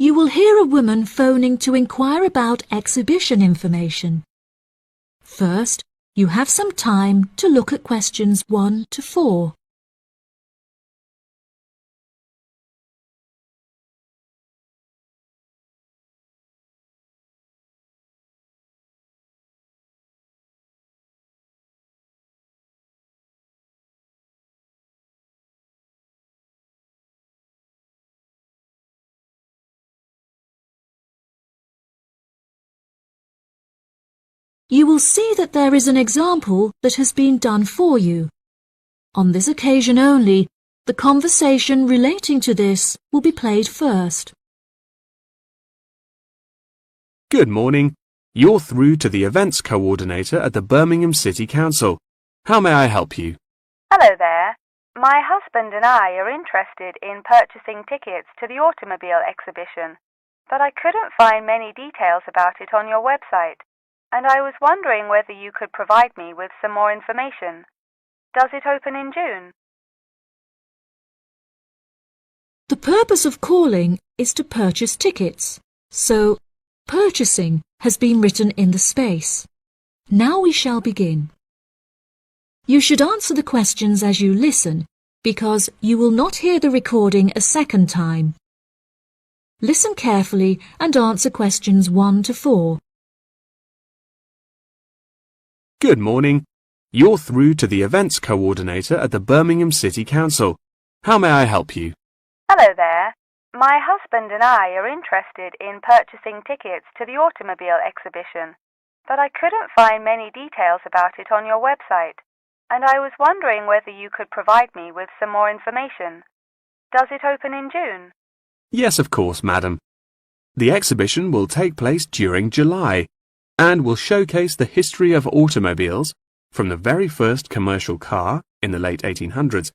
You will hear a woman phoning to inquire about exhibition information. First, you have some time to look at questions 1 to 4. You will see that there is an example that has been done for you. On this occasion only, the conversation relating to this will be played first. Good morning. You're through to the events coordinator at the Birmingham City Council. How may I help you? Hello there. My husband and I are interested in purchasing tickets to the automobile exhibition, but I couldn't find many details about it on your website, and I was wondering whether you could provide me with some more information. Does it open in June? The purpose of calling is to purchase tickets, so purchasing has been written in the space. Now we shall begin. You should answer the questions as you listen, because you will not hear the recording a second time. Listen carefully and answer questions 1 to 4. Good morning. You're through to the events coordinator at the Birmingham City Council. How may I help you? Hello there. My husband and I are interested in purchasing tickets to the automobile exhibition, but I couldn't find many details about it on your website, and I was wondering whether you could provide me with some more information. Does it open in June? Yes, of course, madam. The exhibition will take place during July and will showcase the history of automobiles from the very first commercial car in the late 1800s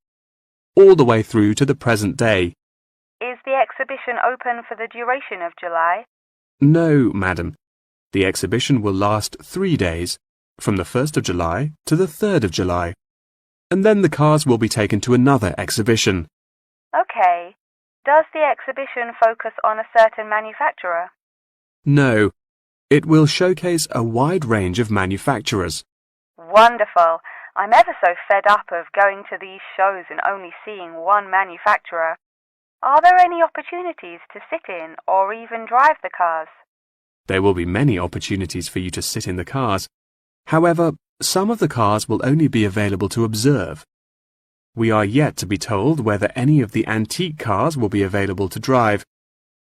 all the way through to the present day. Is the exhibition open for the duration of July? No, madam. The exhibition will last 3 days, from the 1st of July to the 3rd of July, and then the cars will be taken to another exhibition. Okay. Does the exhibition focus on a certain manufacturer? No. It will showcase a wide range of manufacturers. Wonderful. I'm ever so fed up of going to these shows and only seeing one manufacturer. Are there any opportunities to sit in or even drive the cars? There will be many opportunities for you to sit in the cars. However, some of the cars will only be available to observe. We are yet to be told whether any of the antique cars will be available to drive.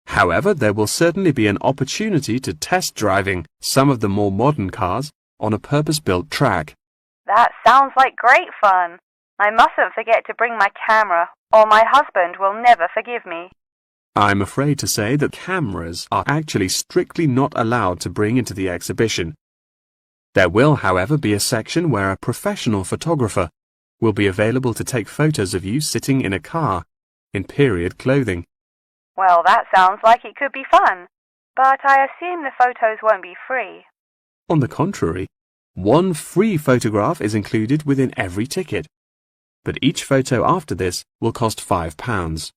However, there will certainly be an opportunity to test driving some of the more modern cars on a purpose-built track. That sounds like great fun. I mustn't forget to bring my camera, or my husband will never forgive me. I'm afraid to say that cameras are actually strictly not allowed to bring into the exhibition. There will, however, be a section where a professional photographer will be available to take photos of you sitting in a car in period clothing. Well, that sounds like it could be fun, but I assume the photos won't be free. On the contrary, one free photograph is included within every ticket, but each photo after this will cost £5.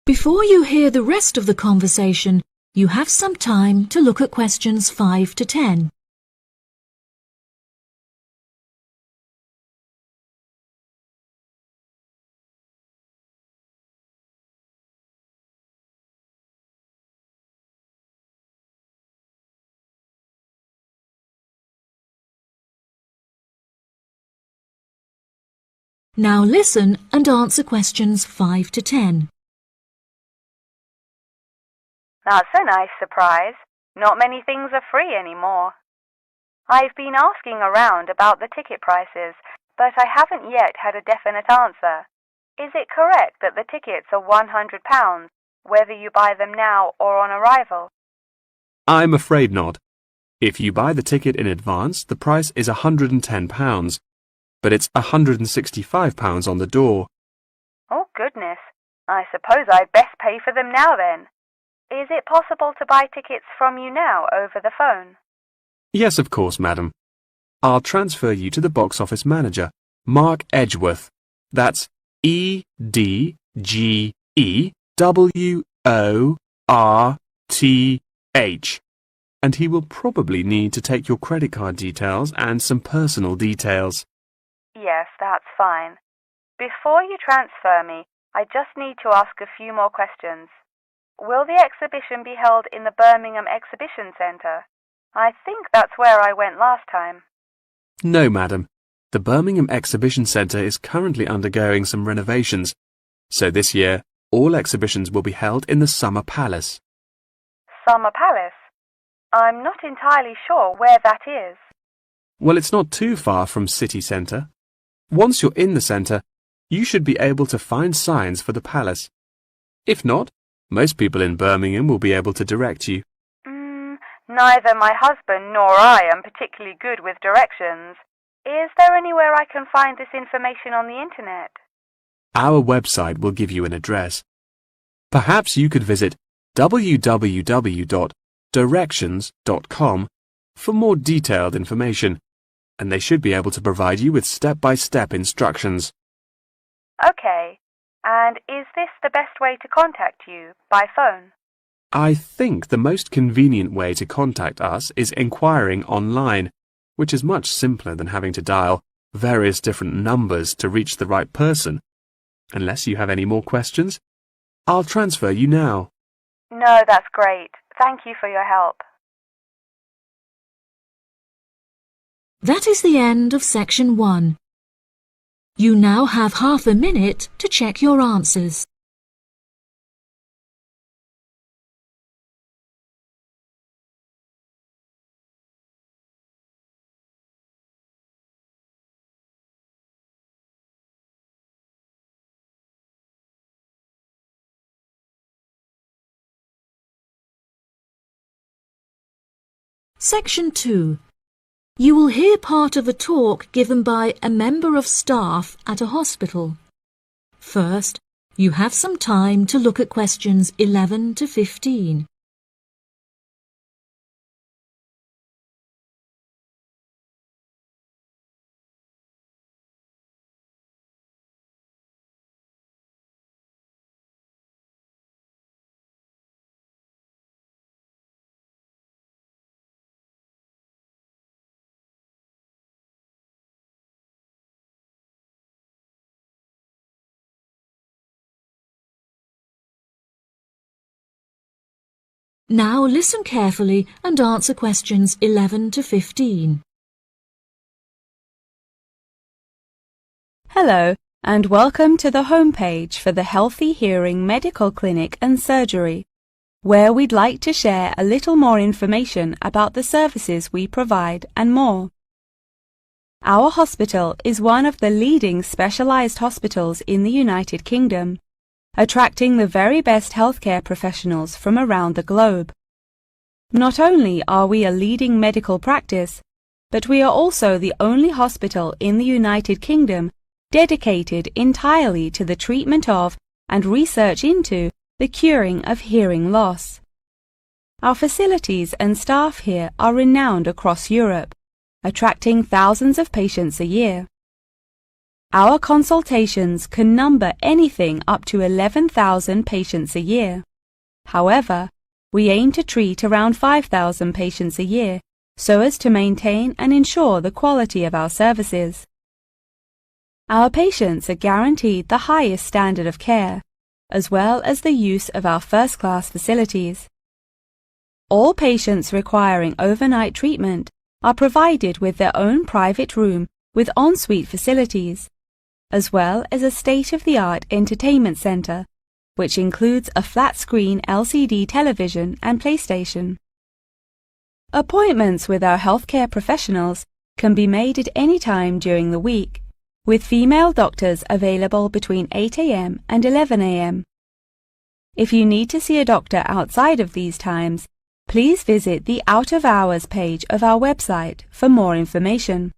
Before you hear the rest of the conversation, you have some time to look at questions 5 to 10. Now listen and answer questions 5 to 10. That's a nice surprise. Not many things are free anymore. I've been asking around about the ticket prices, but I haven't yet had a definite answer. Is it correct that the tickets are £100, whether you buy them now or on arrival? I'm afraid not. If you buy the ticket in advance, the price is £110, but it's £165 on the door. Oh, goodness. I suppose I'd best pay for them now then. Is it possible to buy tickets from you now over the phone? Yes, of course, madam. I'll transfer you to the box office manager, Mark Edgeworth. That's EDGE WORTH, and he will probably need to take your credit card details and some personal details. Yes, that's fine. Before you transfer me, I just need to ask a few more questions. Will the exhibition be held in the Birmingham Exhibition Centre? I think that's where I went last time. No, madam. The Birmingham Exhibition Centre is currently undergoing some renovations, so this year all exhibitions will be held in the Summer Palace. Summer Palace? I'm not entirely sure where that is. Well, it's not too far from City Centre. Once you're in the centre, you should be able to find signs for the palace. If not, most people in Birmingham will be able to direct you. Neither my husband nor I am particularly good with directions. Is there anywhere I can find this information on the internet? Our website will give you an address. Perhaps you could visit www.directions.com for more detailed information, and they should be able to provide you with step-by-step instructions. Okay. And is this the best way to contact you, by phone? I think the most convenient way to contact us is inquiring online, which is much simpler than having to dial various different numbers to reach the right person. Unless you have any more questions, I'll transfer you now. No, that's great. Thank you for your help. That is the end of section 1. You now have half a minute to check your answers. Section 2. You will hear part of a talk given by a member of staff at a hospital. First, you have some time to look at questions 11 to 15. Now listen carefully and answer questions 11 to 15. Hello, and welcome to the homepage for the Healthy Hearing Medical Clinic and Surgery, where we'd like to share a little more information about the services we provide and more. Our hospital is one of the leading specialised hospitals in the United Kingdom, attracting the very best healthcare professionals from around the globe. Not only are we a leading medical practice, but we are also the only hospital in the United Kingdom dedicated entirely to the treatment of and research into the curing of hearing loss. Our facilities and staff here are renowned across Europe, attracting thousands of patients a year. Our consultations can number anything up to 11,000 patients a year. However, we aim to treat around 5,000 patients a year so as to maintain and ensure the quality of our services. Our patients are guaranteed the highest standard of care, as well as the use of our first-class facilities. All patients requiring overnight treatment are provided with their own private room with ensuite facilities, as well as a state-of-the-art entertainment centre, which includes a flat-screen LCD television and PlayStation. Appointments with our healthcare professionals can be made at any time during the week, with female doctors available between 8 a.m. and 11 a.m. If you need to see a doctor outside of these times, please visit the out-of-hours page of our website for more information.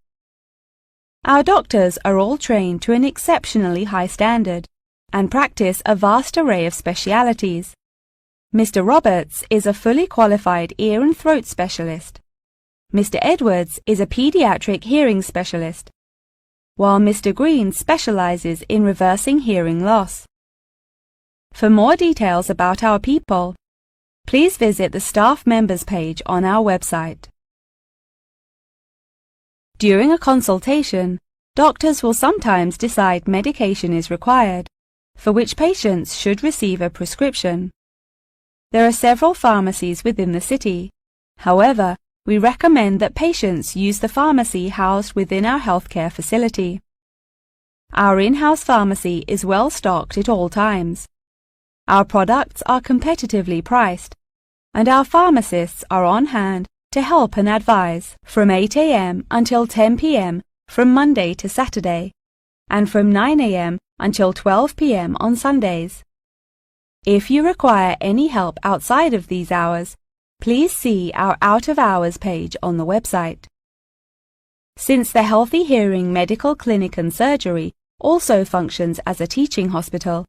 Our doctors are all trained to an exceptionally high standard and practice a vast array of specialities. Mr. Roberts is a fully qualified ear and throat specialist. Mr. Edwards is a pediatric hearing specialist, while Mr. Green specializes in reversing hearing loss. For more details about our people, please visit the staff members page on our website. During a consultation, doctors will sometimes decide medication is required, for which patients should receive a prescription. There are several pharmacies within the city. However, we recommend that patients use the pharmacy housed within our healthcare facility. Our in-house pharmacy is well stocked at all times. Our products are competitively priced, and our pharmacists are on hand to help and advise from 8 a.m. until 10 p.m. from Monday to Saturday, and from 9 a.m. until 12 p.m. on Sundays. If you require any help outside of these hours, please see our out-of-hours page on the website. Since the Healthy Hearing Medical Clinic and Surgery also functions as a teaching hospital,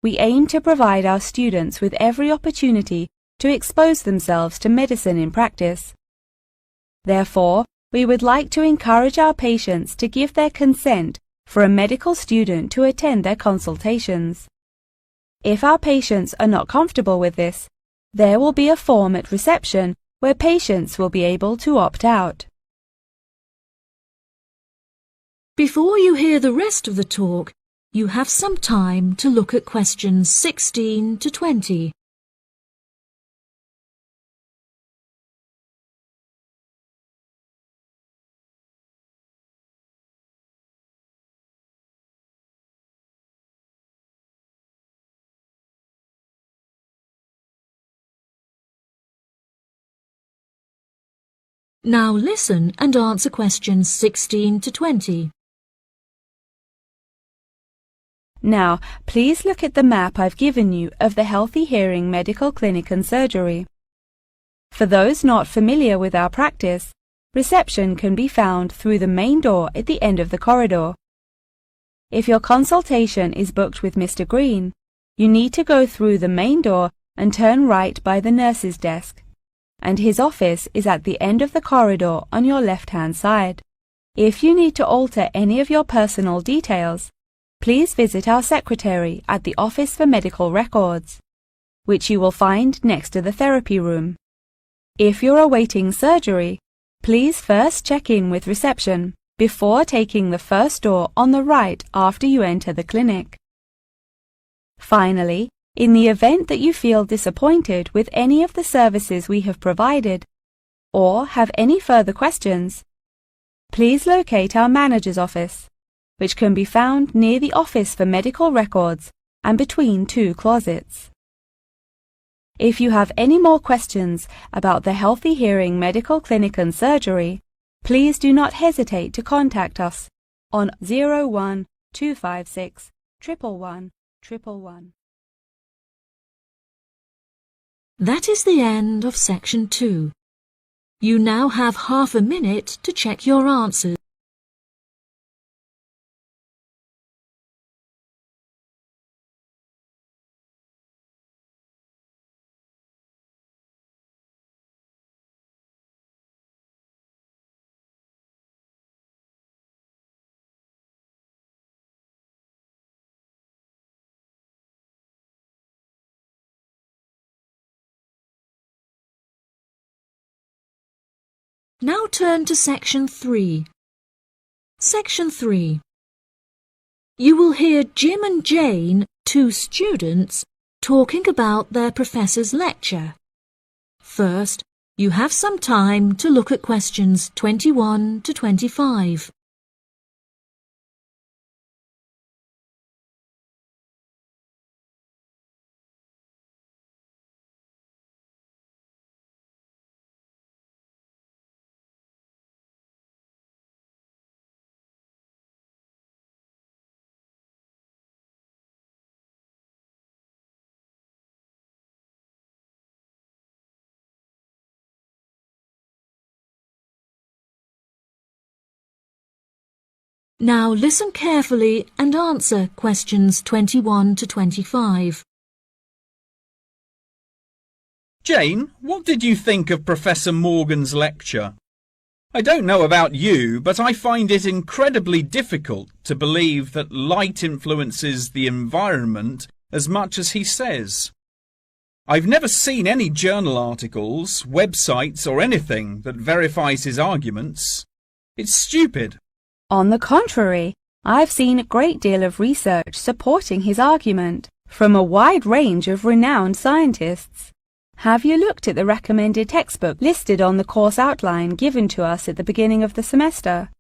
we aim to provide our students with every opportunity to expose themselves to medicine in practice. Therefore, we would like to encourage our patients to give their consent for a medical student to attend their consultations. If our patients are not comfortable with this, there will be a form at reception where patients will be able to opt out. Before you hear the rest of the talk, you have some time to look at questions 16 to 20. Now listen and answer questions 16 to 20. Now, please look at the map I've given you of the Healthy Hearing Medical Clinic and Surgery. For those not familiar with our practice, reception can be found through the main door at the end of the corridor. If your consultation is booked with Mr. Green, you need to go through the main door and turn right by the nurse's desk, and his office is at the end of the corridor on your left-hand side. If you need to alter any of your personal details, please visit our secretary at the Office for Medical Records, which you will find next to the therapy room. If you're awaiting surgery, please first check in with reception before taking the first door on the right after you enter the clinic. Finally, in the event that you feel disappointed with any of the services we have provided, or have any further questions, please locate our manager's office, which can be found near the Office for Medical Records and between two closets. If you have any more questions about the Healthy Hearing Medical Clinic and Surgery, please do not hesitate to contact us on 01 256 111 111. That is the end of section 2. You now have half a minute to check your answers. Now turn to section 3. Section 3. You will hear Jim and Jane, two students, talking about their professor's lecture. First, you have some time to look at questions 21 to 25. Now listen carefully and answer questions 21 to 25. Jane, what did you think of Professor Morgan's lecture? I don't know about you, but I find it incredibly difficult to believe that light influences the environment as much as he says. I've never seen any journal articles, websites or anything that verifies his arguments. It's stupid. On the contrary, I've seen a great deal of research supporting his argument from a wide range of renowned scientists. Have you looked at the recommended textbook listed on the course outline given to us at the beginning of the semester?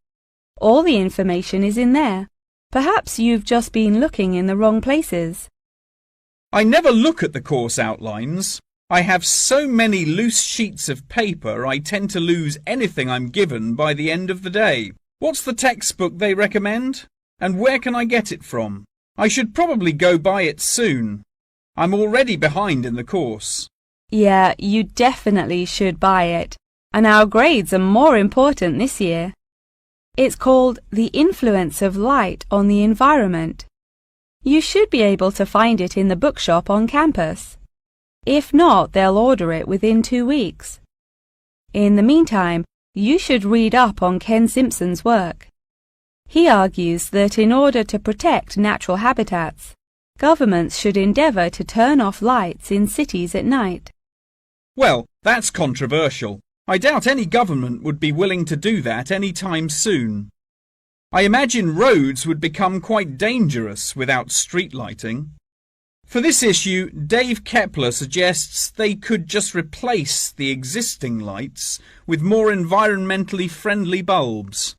All the information is in there. Perhaps you've just been looking in the wrong places. I never look at the course outlines. I have so many loose sheets of paper I tend to lose anything I'm given by the end of the day. What's the textbook they recommend? And where can I get it from? I should probably go buy it soon. I'm already behind in the course. Yeah, you definitely should buy it. And our grades are more important this year. It's called The Influence of Light on the Environment. You should be able to find it in the bookshop on campus. If not, they'll order it within 2 weeks. In the meantime, you should read up on Ken Simpson's work. He argues that in order to protect natural habitats, governments should endeavour to turn off lights in cities at night. Well, that's controversial. I doubt any government would be willing to do that any time soon. I imagine roads would become quite dangerous without street lighting. For this issue, Dave Kepler suggests they could just replace the existing lights with more environmentally friendly bulbs.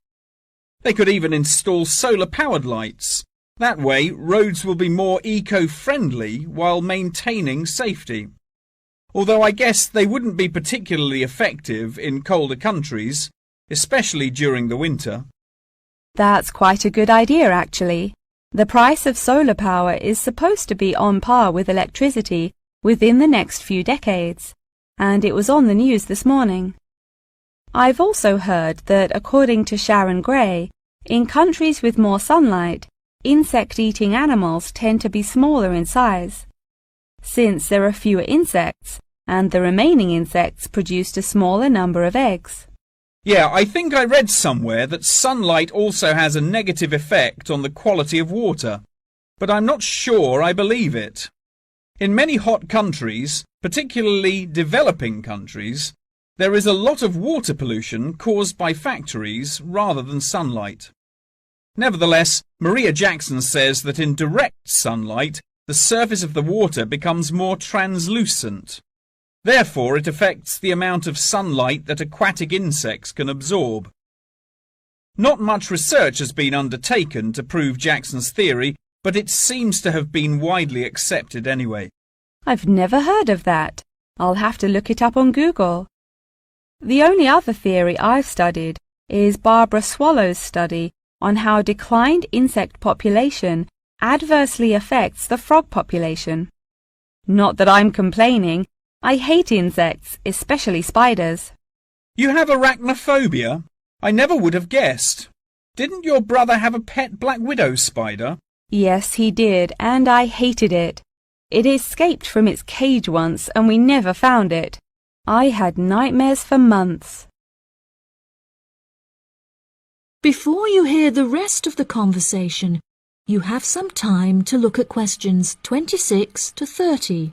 They could even install solar-powered lights. That way, roads will be more eco-friendly while maintaining safety. Although I guess they wouldn't be particularly effective in colder countries, especially during the winter. That's quite a good idea, actually. The price of solar power is supposed to be on par with electricity within the next few decades, and it was on the news this morning. I've also heard that, according to Sharon Gray, in countries with more sunlight, insect-eating animals tend to be smaller in size. Since there are fewer insects, and the remaining insects produced a smaller number of eggs. Yeah, I think I read somewhere that sunlight also has a negative effect on the quality of water, but I'm not sure I believe it. In many hot countries, particularly developing countries, there is a lot of water pollution caused by factories rather than sunlight. Nevertheless, Maria Jackson says that in direct sunlight, the surface of the water becomes more translucent. Therefore, it affects the amount of sunlight that aquatic insects can absorb. Not much research has been undertaken to prove Jackson's theory, but it seems to have been widely accepted anyway. I've never heard of that. I'll have to look it up on Google. The only other theory I've studied is Barbara Swallow's study on how declined insect population adversely affects the frog population. Not that I'm complaining. I hate insects, especially spiders. You have arachnophobia? I never would have guessed. Didn't your brother have a pet black widow spider? Yes, he did, and I hated it. It escaped from its cage once, and we never found it. I had nightmares for months. Before you hear the rest of the conversation, you have some time to look at questions 26 to 30.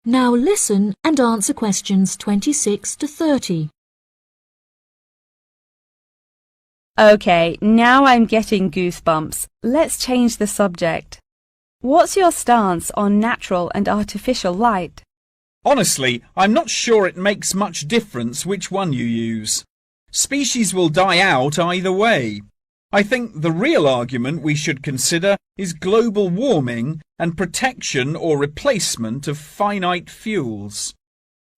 Now listen and answer questions 26 to 30. Okay, now I'm getting goosebumps. Let's change the subject. What's your stance on natural and artificial light? Honestly, I'm not sure it makes much difference which one you use. Species will die out either way. I think the real argument we should consider is global warming and protection or replacement of finite fuels.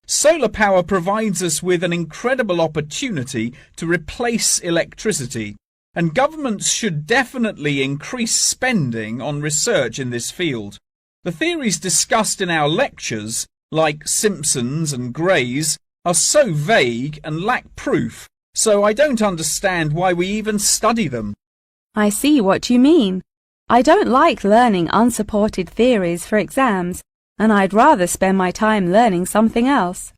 Solar power provides us with an incredible opportunity to replace electricity, and governments should definitely increase spending on research in this field. The theories discussed in our lectures, like Simpson's and Gray's, are so vague and lack proof, so I don't understand why we even study them. I see what you mean. I don't like learning unsupported theories for exams, and I'd rather spend my time learning something else.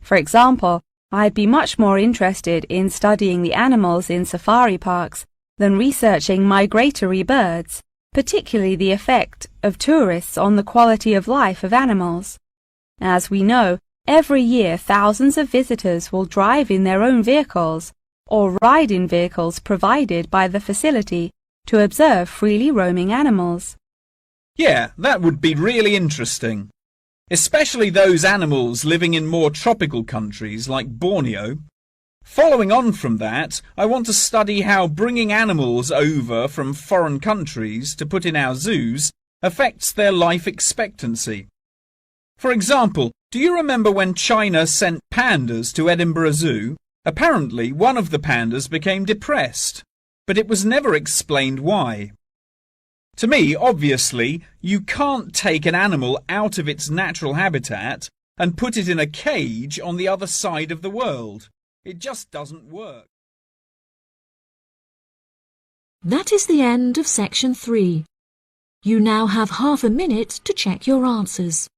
For example, I'd be much more interested in studying the animals in safari parks than researching migratory birds, particularly the effect of tourists on the quality of life of animals. As we know, every year thousands of visitors will drive in their own vehicles or ride in vehicles provided by the facility to observe freely roaming animals. Yeah, that would be really interesting. Especially those animals living in more tropical countries like Borneo. Following on from that, I want to study how bringing animals over from foreign countries to put in our zoos affects their life expectancy. For example, do you remember when China sent pandas to Edinburgh Zoo? Apparently, one of the pandas became depressed, but it was never explained why. To me, obviously, you can't take an animal out of its natural habitat and put it in a cage on the other side of the world. It just doesn't work. That is the end of section 3. You now have half a minute to check your answers.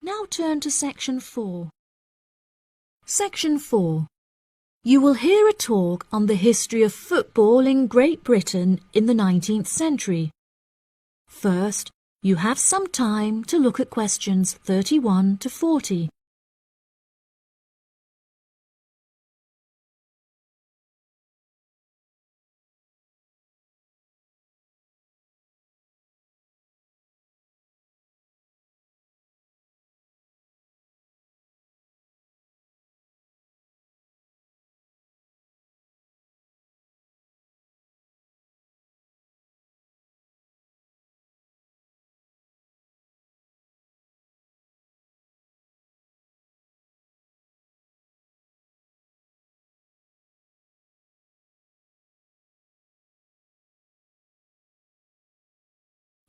Now turn to section 4. Section 4. You will hear a talk on the history of football in Great Britain in the 19th century. First, you have some time to look at questions 31 to 40.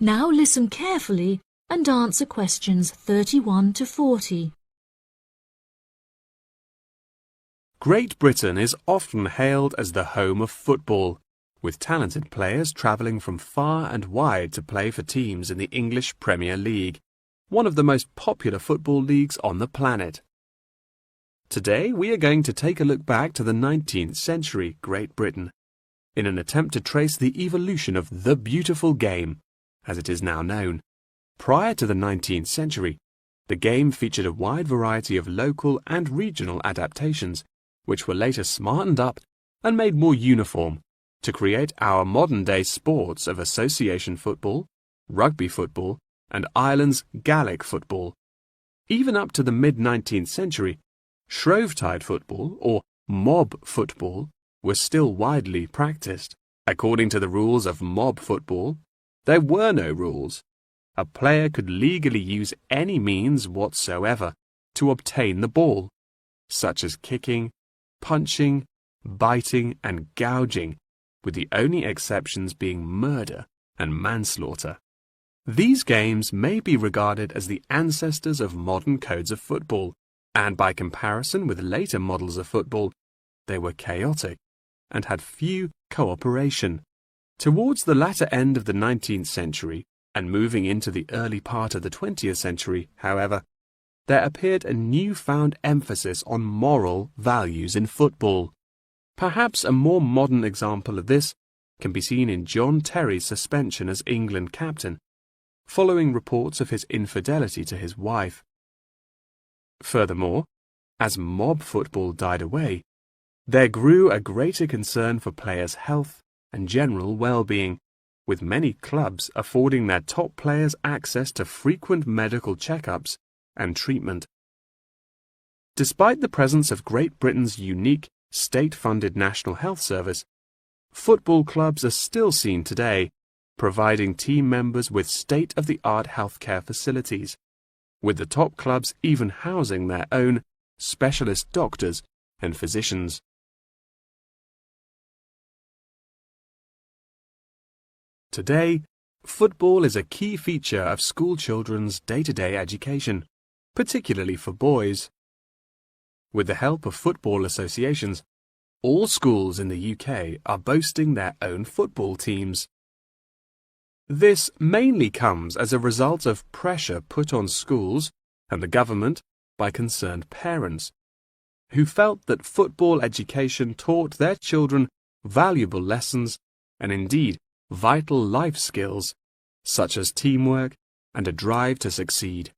Now listen carefully and answer questions 31 to 40. Great Britain is often hailed as the home of football, with talented players travelling from far and wide to play for teams in the English Premier League, one of the most popular football leagues on the planet. Today we are going to take a look back to the 19th century Great Britain, in an attempt to trace the evolution of the beautiful game, as it is now known. Prior to the 19th century, the game featured a wide variety of local and regional adaptations, which were later smartened up and made more uniform to create our modern-day sports of association football, rugby football, and Ireland's Gaelic football. Even up to the mid-19th century, Shrovetide football, or mob football, was still widely practiced. According to the rules of mob football, there were no rules. A player could legally use any means whatsoever to obtain the ball, such as kicking, punching, biting, and gouging, with the only exceptions being murder and manslaughter. These games may be regarded as the ancestors of modern codes of football, and by comparison with later models of football, they were chaotic and had few cooperation. Towards the latter end of the 19th century and moving into the early part of the 20th century, however, there appeared a newfound emphasis on moral values in football. Perhaps a more modern example of this can be seen in John Terry's suspension as England captain, following reports of his infidelity to his wife. Furthermore, as mob football died away, there grew a greater concern for players' health and general well-being, with many clubs affording their top players access to frequent medical checkups and treatment. Despite the presence of Great Britain's unique state-funded National Health Service, football clubs are still seen today, providing team members with state-of-the-art healthcare facilities, with the top clubs even housing their own specialist doctors and physicians. Today, football is a key feature of school children's day-to-day education, particularly for boys. With the help of football associations, all schools in the UK are boasting their own football teams. This mainly comes as a result of pressure put on schools and the government by concerned parents, who felt that football education taught their children valuable lessons and indeed vital life skills, such as teamwork and a drive to succeed.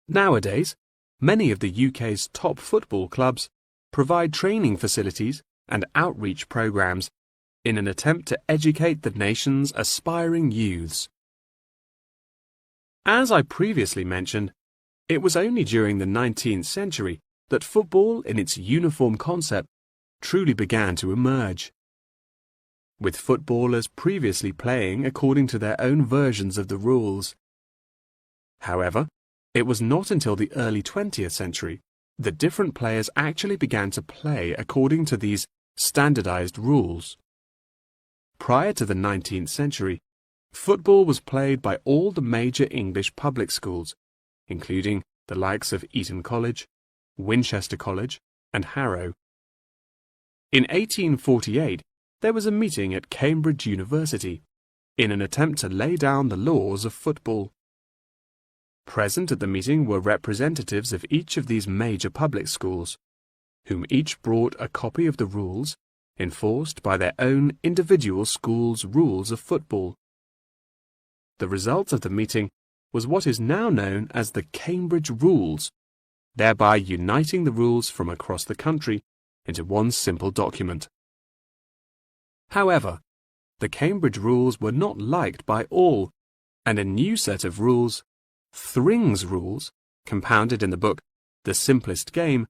Nowadays, many of the UK's top football clubs provide training facilities and outreach programs in an attempt to educate the nation's aspiring youths. As I previously mentioned, it was only during the 19th century that football in its uniform concept truly began to emerge, with footballers previously playing according to their own versions of the rules. However, it was not until the early 20th century that different players actually began to play according to these standardized rules. Prior to the 19th century, football was played by all the major English public schools, including the likes of Eton College, Winchester College, and Harrow. In 1848, there was a meeting at Cambridge University in an attempt to lay down the laws of football. Present at the meeting were representatives of each of these major public schools, whom each brought a copy of the rules enforced by their own individual school's rules of football. The result of the meeting was what is now known as the Cambridge Rules, thereby uniting the rules from across the country into one simple document. However, the Cambridge Rules were not liked by all, and a new set of rules, Thring's Rules, compounded in the book The Simplest Game,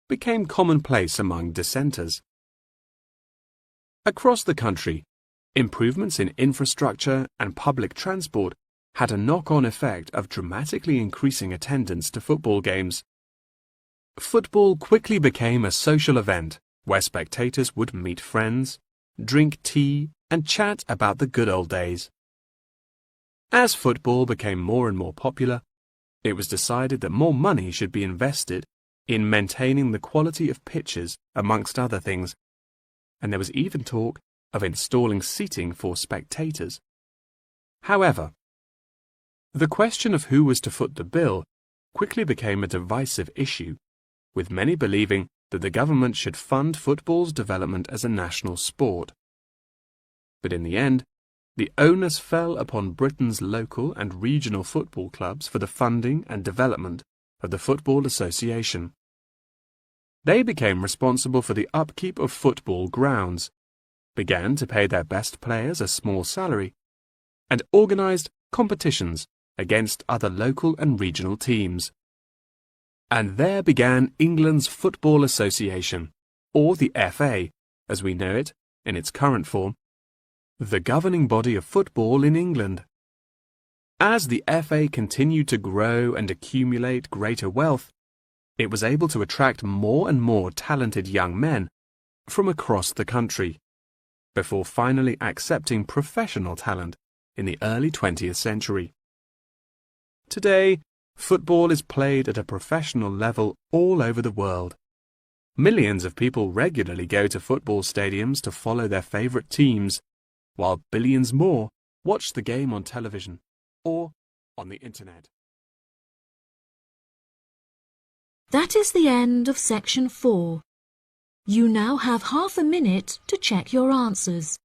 became commonplace among dissenters. Across the country, improvements in infrastructure and public transport had a knock-on effect of dramatically increasing attendance to football games. Football quickly became a social event where spectators would meet friends, drink tea, and chat about the good old days. As football became more and more popular, it was decided that more money should be invested in maintaining the quality of pitches, amongst other things, and there was even talk of installing seating for spectators. However, the question of who was to foot the bill quickly became a divisive issue, with many believing that the government should fund football's development as a national sport. But in the end, the onus fell upon Britain's local and regional football clubs for the funding and development of the Football Association. They became responsible for the upkeep of football grounds, began to pay their best players a small salary, and organised competitions against other local and regional teams. And there began England's Football Association, or the FA, as we know it in its current form, the governing body of football in England. As the FA continued to grow and accumulate greater wealth, it was able to attract more and more talented young men from across the country, before finally accepting professional talent in the early 20th century. Today, football is played at a professional level all over the world. Millions of people regularly go to football stadiums to follow their favourite teams, while billions more watch the game on television or on the internet. That is the end of section 4. You now have half a minute to check your answers.